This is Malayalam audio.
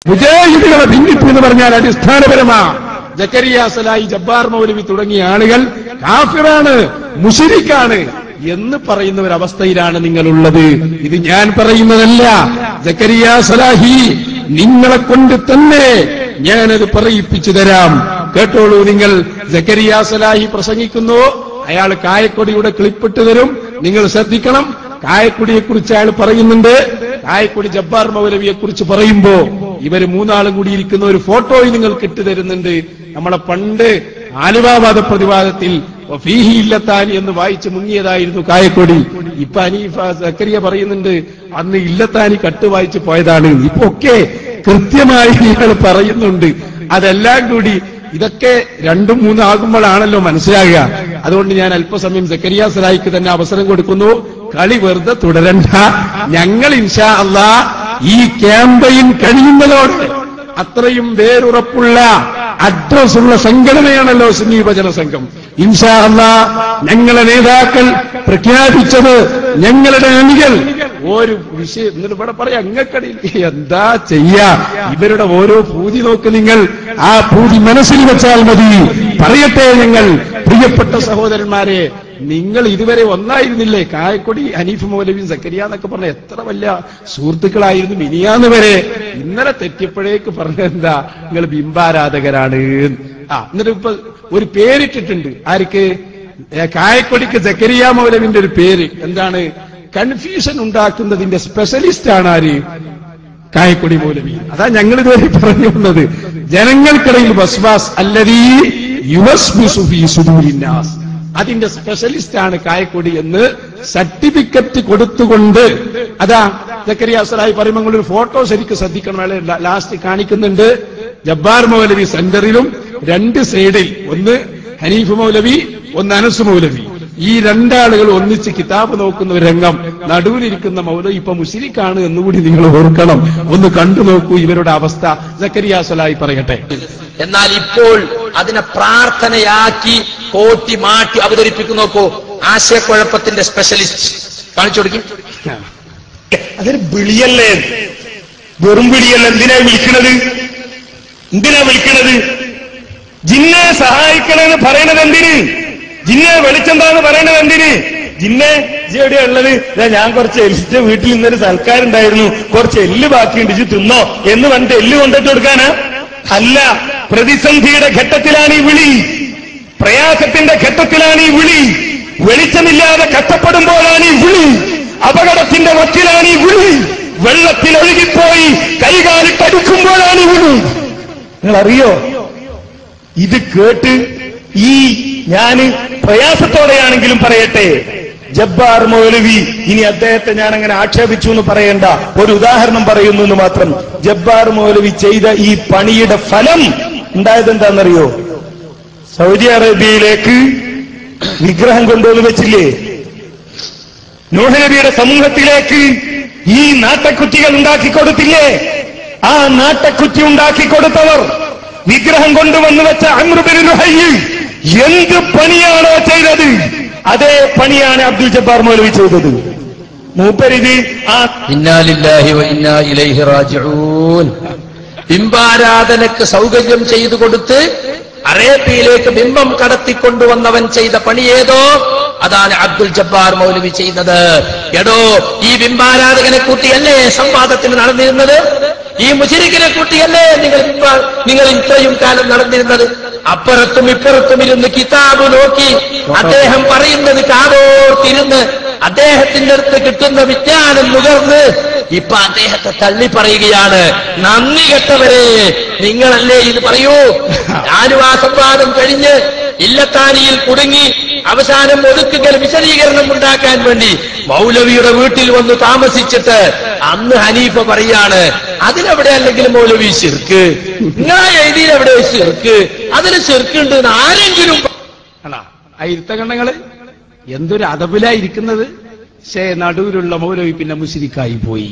മുജാഹിദുകളെ ഭിന്നിപ്പ് എന്ന് പറഞ്ഞാൽ അടിസ്ഥാനപരമാ. ജക്കരിയ സലാഹി, ജബ്ബാർ മൗലവി തുടങ്ങിയ ആളുകൾ കാഫിറാണ്, മുശ്രിക്കാണ് എന്ന് പറയുന്ന ഒരവസ്ഥയിലാണ് നിങ്ങളുള്ളത്. ഇത് ഞാൻ പറയുന്നതല്ല. ജക്കരിയ സലാഹി, നിങ്ങളെ കൊണ്ട് തന്നെ ഞാനത് പറയിപ്പിച്ചു തരാം. കേട്ടോളൂ നിങ്ങൾ. ജക്കരിയ സലാഹി പ്രസംഗിക്കുന്നു, അയാൾ കായക്കൊടിയുടെ ക്ലിപ്പിട്ട് തരും. നിങ്ങൾ ശ്രദ്ധിക്കണം. കായക്കൊടിയെ കുറിച്ച് അയാൾ പറയുന്നുണ്ട്. കായക്കൊടി ജബ്ബാർ മൗലവിയെ കുറിച്ച് പറയുമ്പോ ഇവര് മൂന്നാളും കൂടി ഇരിക്കുന്ന ഒരു ഫോട്ടോയും നിങ്ങൾക്ക് ഇട്ടുതരുന്നുണ്ട്. നമ്മളെ പണ്ട് ആലുവാവാദ പ്രതിവാദത്തിൽ ഫീഹി ഇല്ലത്താനി എന്ന് വായിച്ച് മുങ്ങിയതായിരുന്നു കായക്കൊടി. ഇപ്പൊ അനീഫ സക്കരിയ പറയുന്നുണ്ട് അന്ന് ഇല്ലത്താനി കട്ട് വായിച്ച് പോയതാണ്. ഇപ്പൊ ഒക്കെ കൃത്യമായി ഇയാൾ പറയുന്നുണ്ട്. അതെല്ലാം കൂടി ഇതൊക്കെ രണ്ടും മൂന്നും ആകുമ്പോഴാണല്ലോ മനസ്സിലാകുക. അതുകൊണ്ട് ഞാൻ അല്പസമയം സക്കരിയ സലാഹിക്ക് തന്നെ അവസരം കൊടുക്കുന്നു. കളി വെറുതെ തുടരണ്ട. ഞങ്ങൾ ഇൻഷാ അല്ലാഹ് ഈ ക്യാമ്പയിൻ കഴിയുന്നതോടെ അത്രയും വേരുറപ്പുള്ള അഡ്രസ്സുള്ള സംഘടനയാണല്ലോ സുന്നി യുവജന സംഘം. ഇൻഷാ അല്ലാഹ് ഞങ്ങളെ നേതാക്കൾ പ്രഖ്യാപിച്ചത്, ഞങ്ങളുടെ അണികൾ ഒരു വിഷയം എന്നിട്ട് ഇവിടെ പറയാം അങ്ങക്കടിയിൽ എന്താ ചെയ്യാ. ഇവരുടെ ഓരോ പൂതി നോക്ക് നിങ്ങൾ. ആ പൂതി മനസ്സിൽ വെച്ചാൽ മതി. പറയട്ടെ ഞങ്ങൾ, പ്രിയപ്പെട്ട സഹോദരന്മാരെ, നിങ്ങൾ ഇതുവരെ ഒന്നായിരുന്നില്ലേ? കായക്കൊടി ഹനീഫ് മൗലവിയും സക്കരിയ എന്നൊക്കെ പറഞ്ഞ എത്ര വലിയ സുഹൃത്തുക്കളായിരുന്നു മിനിയാന്ന് വരെ. ഇന്നലെ തെറ്റിയപ്പോഴേക്ക് പറഞ്ഞെന്താ നിങ്ങൾ ബിംബാരാധകരാണ്. എന്നിട്ട് ഇപ്പൊ ഒരു പേരിട്ടിട്ടുണ്ട്. ആർക്ക്? കായക്കൊടിക്ക് സക്കരിയ മൗലവിന്റെ ഒരു പേര്. എന്താണ്? കൺഫ്യൂഷൻ ഉണ്ടാക്കുന്നതിന്റെ സ്പെഷ്യലിസ്റ്റ് ആണ് ആര്? കായക്കൊടി മൗലവി. അതാ ഞങ്ങൾ ഇതുവരെ പറഞ്ഞു വന്നത്. ജനങ്ങൾക്കിടയിൽ വസ്വാസ് അല്ലദീ യുവസ്വിസു ഫീ സുദൂരിന്നാസ്, അതിന്റെ സ്പെഷ്യലിസ്റ്റ് ആണ് കായക്കൊടി എന്ന് സർട്ടിഫിക്കറ്റ് കൊടുത്തുകൊണ്ട് അതാ സക്കരിയ സലാഹി പറയുമ്പോൾ ഒരു ഫോട്ടോ ശരിക്കും ശ്രദ്ധിക്കണം. അയാളെ ലാസ്റ്റ് കാണിക്കുന്നുണ്ട്. ജബ്ബാർ മൗലവി സെന്ററിലും രണ്ട് സൈഡിൽ, ഒന്ന് ഹനീഫ് മൗലവി, ഒന്ന് അനസ് മൗലവി. ഈ രണ്ടാളുകൾ ഒന്നിച്ച് കിതാബ് നോക്കുന്ന ഒരു രംഗം. നടുവിലിരിക്കുന്ന മൗലവി ഇപ്പൊ മുശ്രിക്കാണ് എന്നുകൂടി നിങ്ങൾ ഓർക്കണം. ഒന്ന് കണ്ടു നോക്കൂ ഇവരുടെ അവസ്ഥ. സക്കരിയ സലാഹി പറയട്ടെ. എന്നാൽ ഇപ്പോൾ അതിനെ പ്രാർത്ഥനയാക്കി കോട്ടി മാറ്റി അവതരിപ്പിക്കുന്നു. നോക്കൂ, ആശയക്കുഴപ്പത്തിന്റെ സ്പെഷ്യലിസ്റ്റ് കാണിച്ചു കൊടുക്കും. അതൊരു വിളിയല്ലേ, വെറും വിളിയല്ല. എന്തിനാ വിളിക്കണത്? ജിന്നെ സഹായിക്കണമെന്ന് പറയണത് എന്തിന്? ജിന്നെ വെളിച്ചെന്താന്ന് പറയണത് എന്തിന്? ജിന്നെ എവിടെയാ ഉള്ളത്? ഞാൻ കുറച്ച് എലിന്റെ വീട്ടിൽ ഇന്നൊരു സൽക്കാരുണ്ടായിരുന്നു, കുറച്ച് എല്ല് ബാക്കിയുണ്ട്, ഇജ് തിന്നോ എന്ന് പറഞ്ഞിട്ട് എല്ല് കൊണ്ടിട്ട് കൊടുക്കാനാ? അല്ല. പ്രതിസന്ധിയുടെ ഘട്ടത്തിലാണ് ഈ വിളി, പ്രയാസത്തിന്റെ ഘട്ടത്തിലാണ് ഈ വിളി, വെളിച്ചമില്ലാതെ കഷ്ടപ്പെടുമ്പോഴാണ് ഈ വിളി, അപകടത്തിന്റെ വക്കിലാണ് ഈ വിളി, വെള്ളത്തിൽ ഒഴുകിപ്പോയി കൈകാലിട്ടടിക്കുമ്പോഴാണ് ഈ വിളി. നിങ്ങൾ അറിയോ? ഇത് കേട്ട് ഈ ഞാന് പ്രയാസത്തോടെയാണെങ്കിലും പറയട്ടെ, ജബ്ബാർ മൗലവി, ഇനി അദ്ദേഹത്തെ ഞാൻ അങ്ങനെ ആക്ഷേപിച്ചു എന്ന് പറയണ്ട, ഒരു ഉദാഹരണം പറയുന്നു എന്ന് മാത്രം. ജബ്ബാർ മൗലവി ചെയ്ത ഈ പണിയുടെ ഫലം ഉണ്ടായത് എന്താണെന്നറിയോ? സൗദി അറേബ്യയിലേക്ക് വിഗ്രഹം കൊണ്ടുവന്ന് വെച്ചില്ലേ? നൂഹ് നബിയുടെ സമൂഹത്തിലേക്ക് ഈ നാട്ടക്കുറ്റികൾ ഉണ്ടാക്കിക്കൊടുത്തില്ലേ? ആ നാട്ടക്കുറ്റി ഉണ്ടാക്കിക്കൊടുത്തവർ, വിഗ്രഹം കൊണ്ടുവന്ന് വെച്ച അംർ ബിൻ ലുഹയ്യ് എന്ത് പണിയാണോ ചെയ്തത്, അതേ പണിയാണ് അബ്ദുൽ ജബ്ബാർ മൗലവി ചെയ്തത്. മൂപ്പരിത് ഇന്നാ ലില്ലാഹി വ ഇന്നാ ഇലൈഹി റാജിഊൻ. ബിംബാരാധനക്ക് സൗകര്യം ചെയ്തു കൊടുത്ത് അറേബ്യയിലേക്ക് ബിംബം കടത്തിക്കൊണ്ടുവന്നവൻ ചെയ്ത പണി ഏതോ അതാണ് അബ്ദുൽ ജബ്ബാർ മൗലവി ചെയ്യുന്നത്. എടോ, ഈ ബിംബാരാധകനെ കൂട്ടിയല്ലേ സംവാദത്തിന് നടന്നിരുന്നത്? ഈ മുശ്രിക്കിനെ കൂട്ടിയല്ലേ നിങ്ങൾ ഇത്രയും കാലം നടന്നിരുന്നത്? അപ്പുറത്തും ഇപ്പുറത്തും ഇരുന്ന് കിതാബ് നോക്കി അദ്ദേഹം പറയുന്നത് കാതോർത്തിരുന്ന് അദ്ദേഹത്തിന്റെ അടുത്ത് കിട്ടുന്ന വിജ്ഞാനം നുകർന്ന് ഇപ്പൊ അദ്ദേഹത്തെ തള്ളി പറയുകയാണ്. നന്ദി കെട്ടവരെ, നിങ്ങളല്ലേ ഇത് പറയൂ. ഞാനും ആ സംവാദം കഴിഞ്ഞ് ഇല്ലത്താനിയിൽ കുടുങ്ങി അവസാനം ഒതുക്കുകൾ വിശദീകരണം ഉണ്ടാക്കാൻ വേണ്ടി മൗലവിയുടെ വീട്ടിൽ വന്ന് താമസിച്ചിട്ട് അന്ന് ഹനീഫ പറയാണ്, അതിലെവിടെ അല്ലെങ്കിൽ മൗലവി ശിർക്ക്, നിങ്ങളെ എഴുതിയിലെവിടെ ശിർക്ക്, അതിന് ശിർക്കുണ്ട് എന്ന് ആരെങ്കിലും ഇരുത്തകണ്ണങ്ങള് എന്തൊരു അതബിലായിരിക്കുന്നത്. നടുവിലുള്ള മൗലവി പിന്നെ മുശ്രിക്കായി പോയി.